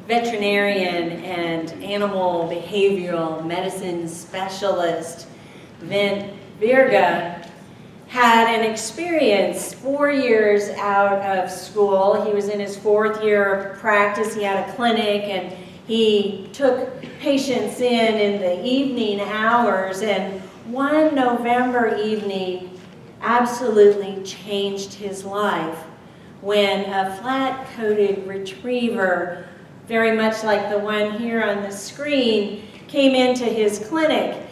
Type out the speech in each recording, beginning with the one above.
veterinarian and animal behavioral medicine specialist, Vint Virga, had an experience 4 years out of school. He was in his 4th year of practice. He had a clinic, and he took patients in the evening hours, and one November evening absolutely changed his life when a flat-coated retriever, very much like the one here on the screen, came into his clinic.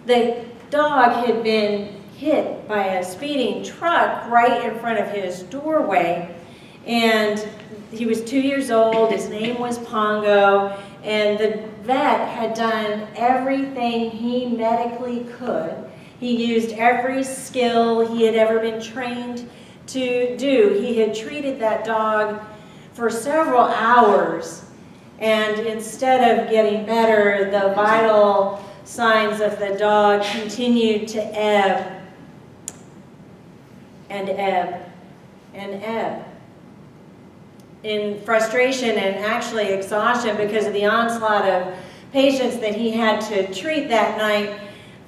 The dog had been hit by a speeding truck right in front of his doorway, and he was 2 years old. His name was Pongo, and the vet had done everything he medically could. He used every skill he had ever been trained to do. He had treated that dog for several hours, and instead of getting better, the vital signs of the dog continued to ebb and ebb and ebb. In frustration and actually exhaustion because of the onslaught of patients that he had to treat that night,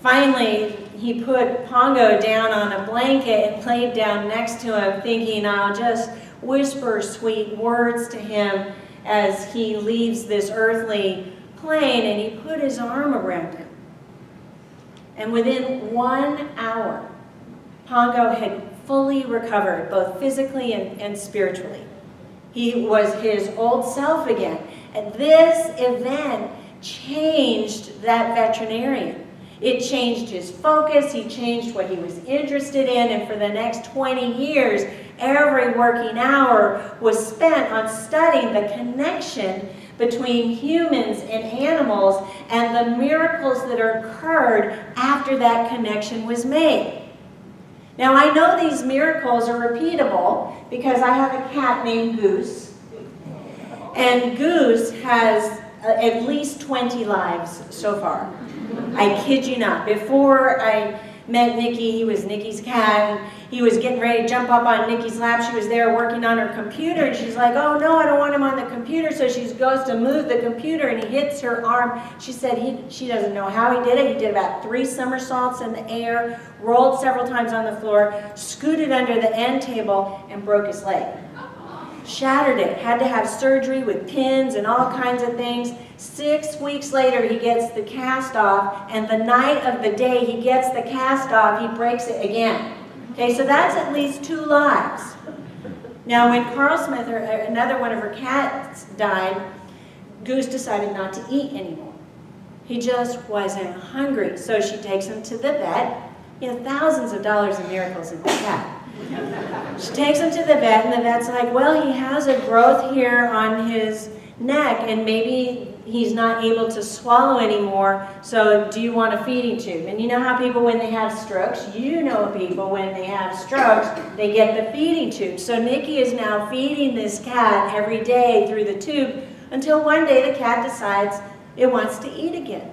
finally he put Pongo down on a blanket and laid down next to him, thinking, I'll just whisper sweet words to him as he leaves this earthly plane, and he put his arm around him. And within 1 hour, Pongo had fully recovered, both physically and spiritually. He was his old self again. And this event changed that veterinarian. It changed his focus, he changed what he was interested in, and for the next 20 years, every working hour was spent on studying the connection between humans and animals and the miracles that occurred after that connection was made. Now, I know these miracles are repeatable because I have a cat named Goose, and Goose has at least 20 lives so far. I kid you not. Before I met Nikki, he was Nikki's cat, and he was getting ready to jump up on Nikki's lap. She was there working on her computer, and she's like, oh no, I don't want him on the computer. So she goes to move the computer, and he hits her arm. She said she doesn't know how he did it. He did about 3 somersaults in the air, rolled several times on the floor, scooted under the end table, and broke his leg. Shattered it, had to have surgery with pins and all kinds of things. 6 weeks later, he gets the cast off, and the night of the day he gets the cast off, he breaks it again. Okay, so that's at least 2 lives. Now, when Carl Smith, or another one of her cats, died, Goose decided not to eat anymore. He just wasn't hungry, so she takes him to the vet. You know, thousands of dollars in miracles in the cat. She takes him to the vet, and the vet's like, well, he has a growth here on his neck, and maybe he's not able to swallow anymore, so do you want a feeding tube? And you know how people, when they have strokes, you know people when they have strokes, they get the feeding tube. So Nikki is now feeding this cat every day through the tube until one day the cat decides it wants to eat again.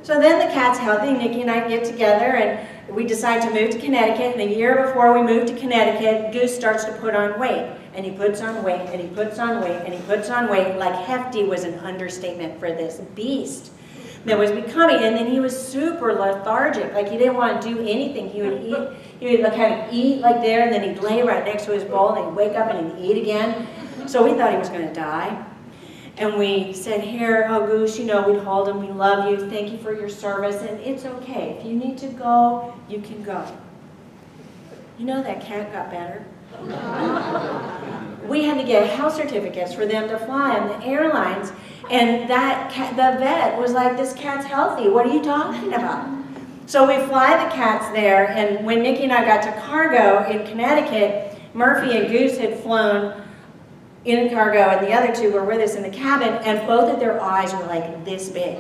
So then the cat's healthy. Nikki and I get together, and we decide to move to Connecticut. And the year before we moved to Connecticut, Goose starts to put on weight. And he puts on weight, and he puts on weight, and he puts on weight. Like hefty was an understatement for this beast that was becoming. And then he was super lethargic. Like he didn't want to do anything. He would eat. He would kind of eat like there, and then he'd lay right next to his bowl, and he'd wake up and he'd eat again. So we thought he was going to die. And we said, here, oh Goose, you know, we'd hold him, we love you, thank you for your service, and it's okay. If you need to go, you can go. You know, that cat got better. We had to get health certificates for them to fly on the airlines, and that cat, the vet was like, this cat's healthy, what are you talking about? So we fly the cats there, and when Nikki and I got to cargo in Connecticut, Murphy and Goose had flown in cargo, and the other 2 were with us in the cabin, and both of their eyes were like this big.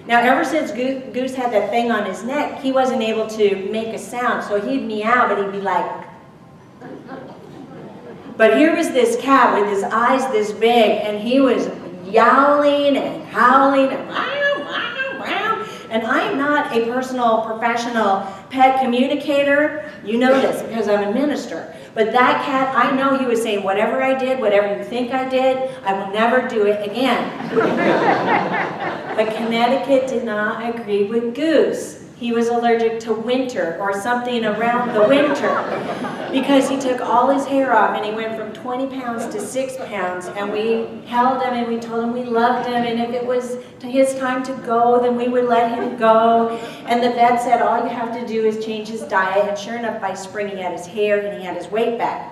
Now, ever since Goose had that thing on his neck, he wasn't able to make a sound, so he'd meow, but he'd be like. But here was this cat with his eyes this big, and he was yowling and howling and wow, wow, wow. And I'm not a personal, professional pet communicator. You know this because I'm a minister. But that cat, I know he was saying, whatever I did, whatever you think I did, I will never do it again. But Connecticut did not agree with Goose. He was allergic to winter or something around the winter because he took all his hair off and he went from 20 pounds to 6 pounds, and we held him and we told him we loved him, and if it was his time to go, then we would let him go. And the vet said all you have to do is change his diet, and sure enough, by spring he had his hair and he had his weight back.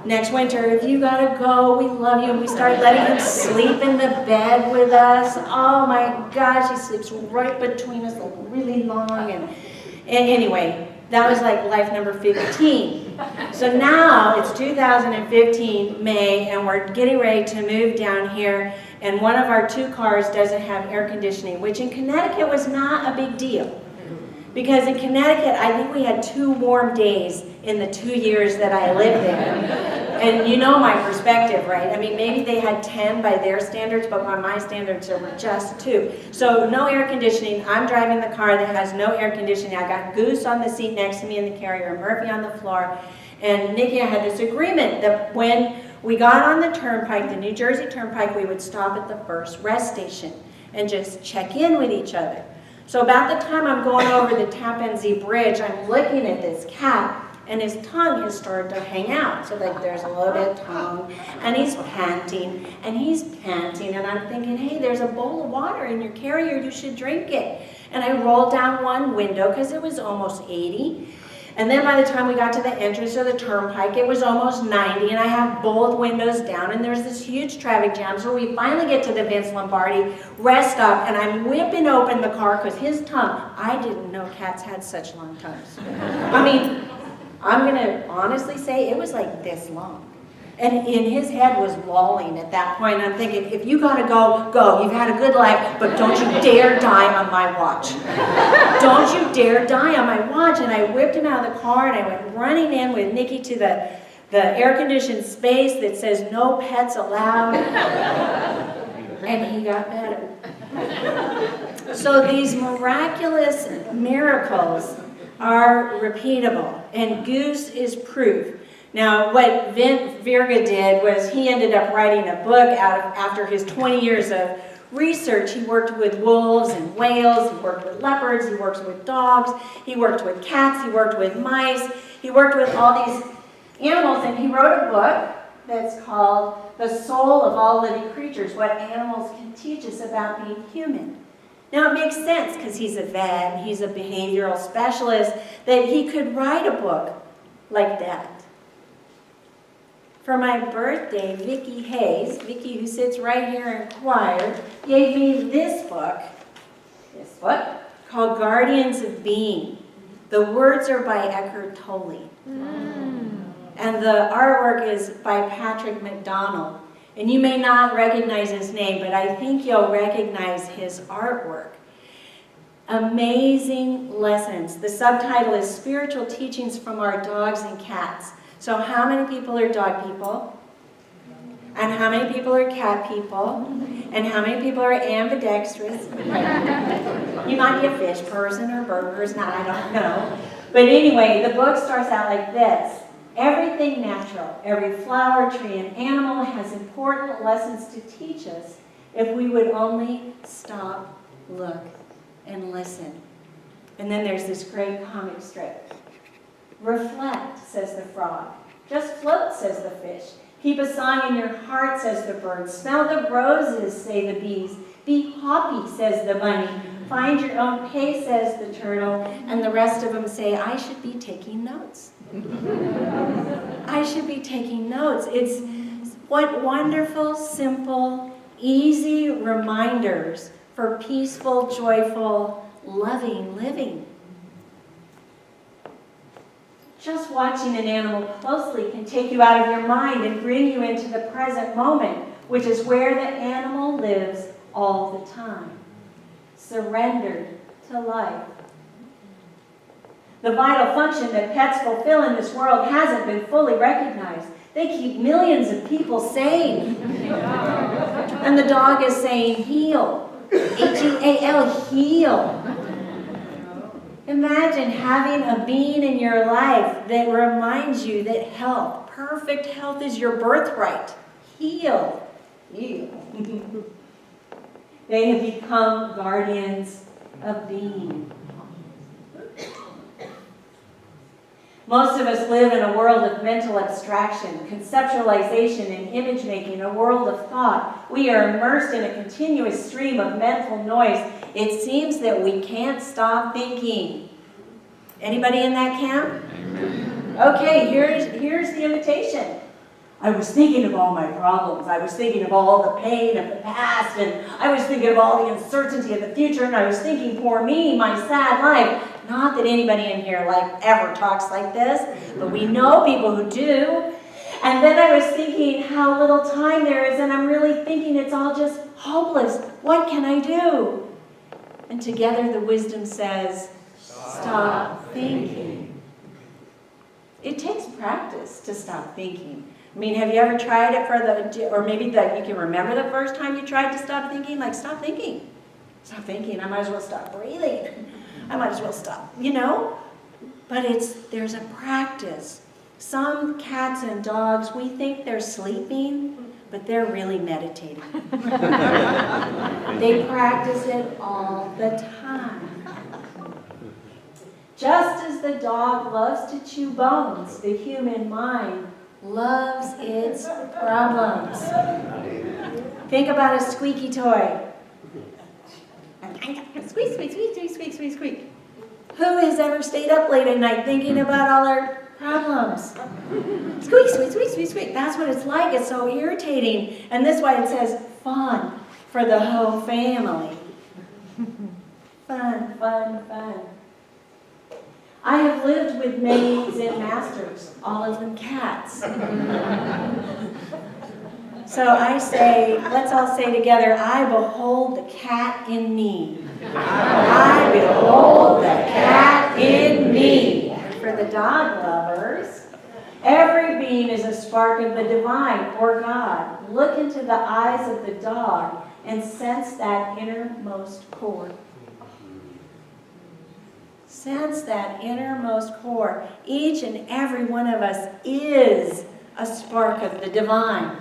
Next winter, if you gotta go, we love you. And we started letting him sleep in the bed with us. Oh my gosh, he sleeps right between us, really long. And anyway, that was like life number 15. So now it's 2015, May, and we're getting ready to move down here. And one of our 2 cars doesn't have air conditioning, which in Connecticut was not a big deal. Because in Connecticut, I think we had 2 warm days in the 2 years that I lived there. And you know my perspective, right? I mean, maybe they had 10 by their standards, but by my standards, there were just 2. So no air conditioning. I'm driving the car that has no air conditioning. I got Goose on the seat next to me in the carrier, Murphy on the floor. And Nikki and I had this agreement that when we got on the turnpike, the New Jersey Turnpike, we would stop at the first rest station and just check in with each other. So about the time I'm going over the Tappan Zee Bridge, I'm looking at this cat, and his tongue has started to hang out. So like there's a little bit of tongue, and he's panting, and I'm thinking, hey, there's a bowl of water in your carrier, you should drink it. And I rolled down one window because it was almost 80. And then by the time we got to the entrance of the turnpike, it was almost 90, and I have both windows down, and there's this huge traffic jam. So we finally get to the Vince Lombardi rest stop, and I'm whipping open the car because his tongue, I didn't know cats had such long tongues. I mean, I'm going to honestly say it was like this long. And in his head was lolling at that point. I'm thinking, if you gotta go, go. You've had a good life, but don't you dare die on my watch. Don't you dare die on my watch. And I whipped him out of the car, and I went running in with Nikki to the air-conditioned space that says no pets allowed. And he got better. So these miraculous miracles are repeatable, and Goose is proof. Now, what Vint Virga did was he ended up writing a book after his 20 years of research. He worked with wolves and whales, he worked with leopards, he worked with dogs, he worked with cats, he worked with mice, he worked with all these animals, and he wrote a book that's called The Soul of All Living Creatures, What Animals Can Teach Us About Being Human. Now, it makes sense because he's a vet, and he's a behavioral specialist, that he could write a book like that. For my birthday, Vicki Hayes, Vicki who sits right here in choir, gave me this book called Guardians of Being. The words are by Eckhart Tolle. And the artwork is by Patrick McDonald. And you may not recognize his name, but I think you'll recognize his artwork. Amazing lessons. The subtitle is Spiritual Teachings from Our Dogs and Cats. So how many people are dog people? And how many people are cat people? And how many people are ambidextrous? You might be a fish person or burgers, now I don't know. But anyway, the book starts out like this. Everything natural, every flower, tree, and animal has important lessons to teach us if we would only stop, look, and listen. And then there's this great comic strip. Reflect, says the frog. Just float, says the fish. Keep a song in your heart, says the bird. Smell the roses, say the bees. Be hoppy, says the bunny. Find your own pace, says the turtle. And the rest of them say, I should be taking notes. I should be taking notes. It's what wonderful, simple, easy reminders for peaceful, joyful, loving living. Just watching an animal closely can take you out of your mind and bring you into the present moment, which is where the animal lives all the time, surrendered to life. The vital function that pets fulfill in this world hasn't been fully recognized. They keep millions of people sane. And the dog is saying, heal. H-E-A-L, heal. Imagine having a being in your life that reminds you that health, perfect health, is your birthright. Heal. Heal. They have become guardians of being. Most of us live in a world of mental abstraction, conceptualization, and image making, a world of thought. We are immersed in a continuous stream of mental noise. It seems that we can't stop thinking. Anybody in that camp? Amen. Okay, here's the invitation. I was thinking of all my problems. I was thinking of all the pain of the past, and I was thinking of all the uncertainty of the future, and I was thinking, poor me, my sad life. Not that anybody in here ever talks like this, but we know people who do. And then I was thinking how little time there is, and I'm really thinking it's all just hopeless. What can I do? And together the wisdom says, stop thinking. It takes practice to stop thinking. I mean, have you ever tried it or maybe that you can remember the first time you tried to stop thinking? Like, stop thinking. Stop thinking. I might as well stop breathing. I might as well stop, But there's a practice. Some cats and dogs, we think they're sleeping, but they're really meditating. They practice it all the time. Just as the dog loves to chew bones, the human mind loves its problems. Think about a squeaky toy. Squeak, squeak, squeak, squeak, squeak, squeak, squeak. Who has ever stayed up late at night thinking about all our problems? Squeak, squeak, squeak, squeak, squeak. That's what it's like. It's so irritating. And this is why it says fun for the whole family. Fun, fun, fun. I have lived with many Zen masters, all of them cats. So I say, let's all say together, I behold the cat in me. I behold the cat in me. And for the dog lovers, every being is a spark of the divine or God. Look into the eyes of the dog and sense that innermost core. Sense that innermost core. Each and every one of us is a spark of the divine.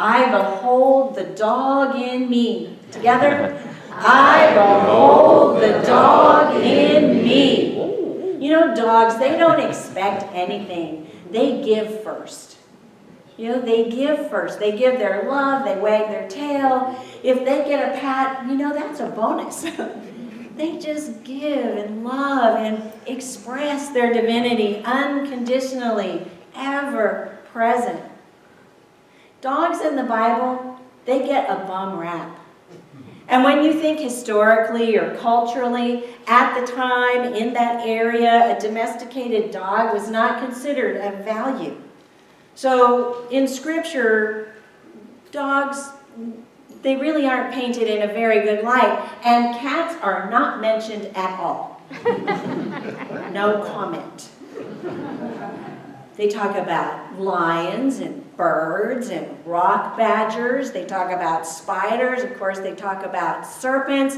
I behold the dog in me. Together, I behold the dog in me. Dogs, they don't expect anything. They give first. They give first. They give their love. They wag their tail. If they get a pat, that's a bonus. They just give and love and express their divinity unconditionally, ever present. Dogs in the Bible, they get a bum rap. And when you think historically or culturally, at the time, in that area, a domesticated dog was not considered of value. So in Scripture, dogs, they really aren't painted in a very good light. And cats are not mentioned at all. No comment. They talk about lions and birds and rock badgers. They talk about spiders. Of course, they talk about serpents.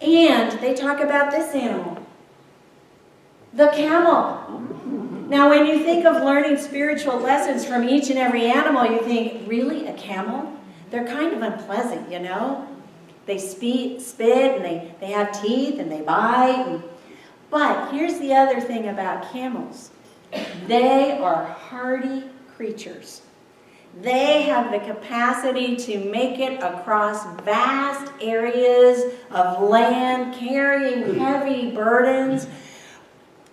And they talk about this animal, the camel. Now, when you think of learning spiritual lessons from each and every animal, you think, really, a camel? They're kind of unpleasant, They spit, and they have teeth, and they bite. But here's the other thing about camels. They are hardy creatures. They have the capacity to make it across vast areas of land, carrying heavy burdens,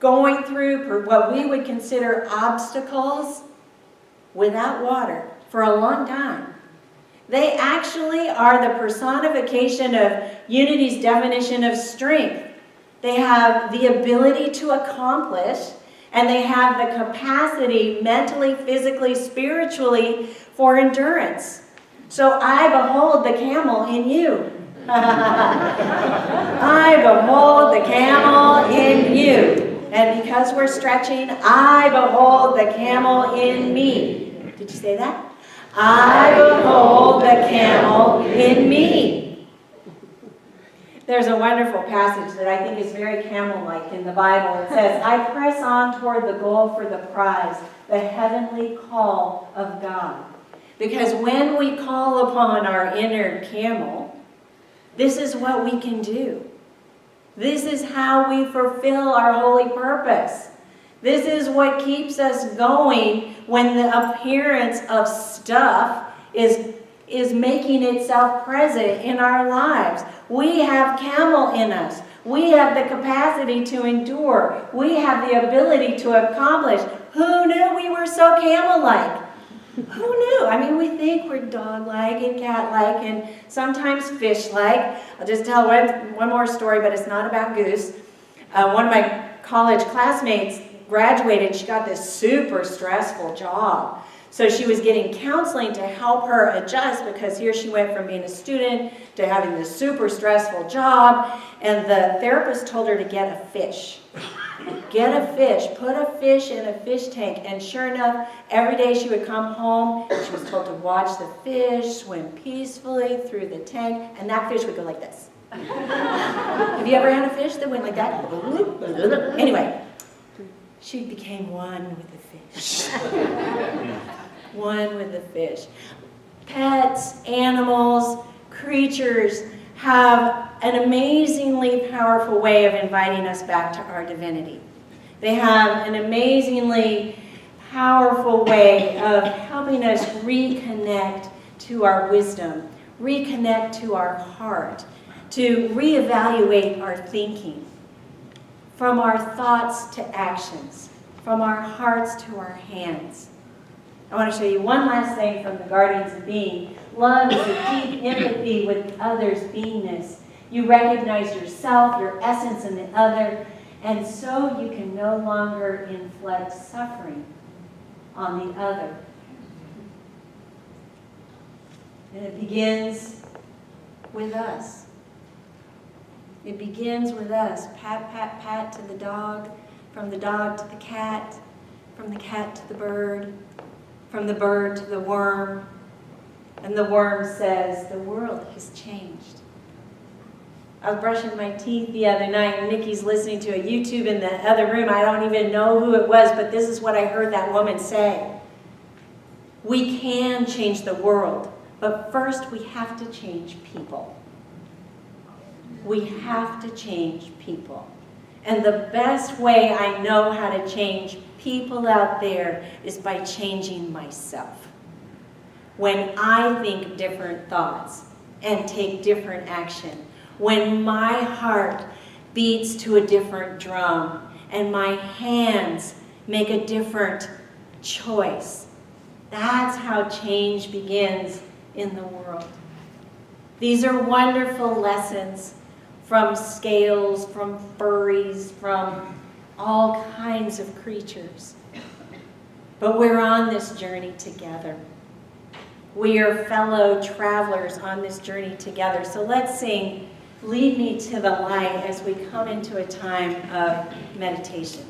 going through what we would consider obstacles without water for a long time. They actually are the personification of Unity's definition of strength. They have the ability to accomplish, and they have the capacity mentally, physically, spiritually for endurance. So I behold the camel in you. I behold the camel in you. And because we're stretching, I behold the camel in me. Did you say that? I behold the camel in me. There's a wonderful passage that I think is very camel-like in the Bible. It says, I press on toward the goal for the prize, the heavenly call of God. Because when we call upon our inner camel, this is what we can do. This is how we fulfill our holy purpose. This is what keeps us going when the appearance of stuff is making itself present in our lives. We have camel in us. We have the capacity to endure. We have the ability to accomplish. Who knew we were so camel-like? Who knew? I mean, we think we're dog-like and cat-like and sometimes fish-like. I'll just tell one more story, but it's not about Goose. One of my college classmates graduated. She got this super stressful job. So she was getting counseling to help her adjust, because here she went from being a student to having this super stressful job. And the therapist told her to get a fish. Get a fish. Put a fish in a fish tank. And sure enough, every day she would come home and she was told to watch the fish swim peacefully through the tank. And that fish would go like this. Have you ever had a fish that went like that? Anyway, she became one with the fish. One with the fish. Pets, animals, creatures have an amazingly powerful way of inviting us back to our divinity. They have an amazingly powerful way of helping us reconnect to our wisdom, reconnect to our heart, to reevaluate our thinking, from our thoughts to actions, from our hearts to our hands. I want to show you one last thing from the Guardians of Being. Love is a deep empathy with others' beingness. You recognize yourself, your essence in the other, and so you can no longer inflict suffering on the other. And it begins with us. It begins with us. Pat, pat, pat to the dog, from the dog to the cat, from the cat to the bird, from the bird to the worm. And the worm says, the world has changed. I was brushing my teeth the other night, and Nikki's listening to a YouTube in the other room. I don't even know who it was, but this is what I heard that woman say. We can change the world, but first we have to change people. We have to change people. And the best way I know how to change people out there is by changing myself. When I think different thoughts and take different action, when my heart beats to a different drum and my hands make a different choice, that's how change begins in the world. These are wonderful lessons from scales, from furries, from all kinds of creatures. But we're on this journey together. We are fellow travelers on this journey together. So let's sing Lead Me to the Light as we come into a time of meditation.